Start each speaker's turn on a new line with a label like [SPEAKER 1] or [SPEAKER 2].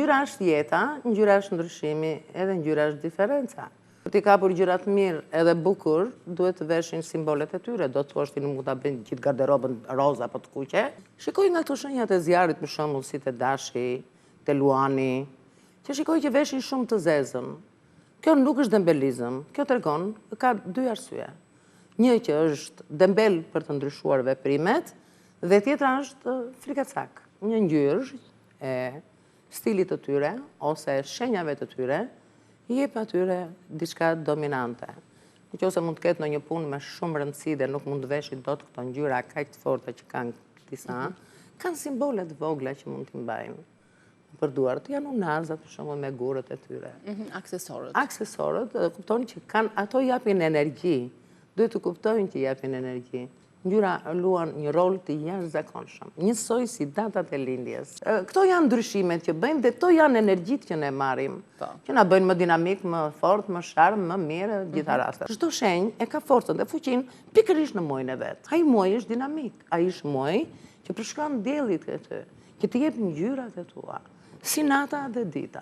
[SPEAKER 1] Ngjyra është jeta, ngjyra është ndryshimi, edhe ngjyra është diferenca. Për t'i kapur gjërat mirë edhe bukur, duhet të veshin simbolet e tyre. Do të thosh ti nuk mund ta bëj gjithë garderobën roz apo të kuqe. Shikoj nga këto shenjat e zjarrit, për shembull, si te Dashi, te Luani, që shikoj që veshin shumë të zezën. Kjo nuk është dembelizëm, kjo tregon ka dy arsye. Një që është dembel për të ndryshuar veprimet, dhe tjetra është frikacak. Një ngjyrë e stilit të tyre ose shenjave të tyre i jep atyre diçka dominante. Nëse mund të ketë në një punë me shumë rëndësi dhe nuk mund të veshin dot këto ngjyra kaq të forta që kanë disa, kanë simbole të vogla që mund t'i mbajnë për duart. Janë unazat për shembull me gurët e tyre.
[SPEAKER 2] Aksesorët.
[SPEAKER 1] Aksesorët, kuptoni që kanë, ato japin energji. Duhet të kuptojnë që japin energji. Ngjyra luan një rol të jashtëzakonshëm, njësoj si datat e lindjes. Këto janë ndryshimet që bëjmë dhe këto janë energjitë që ne marrim, që na bëjnë më dinamik, më fort, më sharm, më mirë, gjitha rastet. Çdo shenjë e ka forcën dhe fuqinë pikërisht në muajin e vet. Ai muaj është dinamik, ai është muaj që përshkruan diellit këtu, që të jep ngjyrat e tua, si nata dhe dita.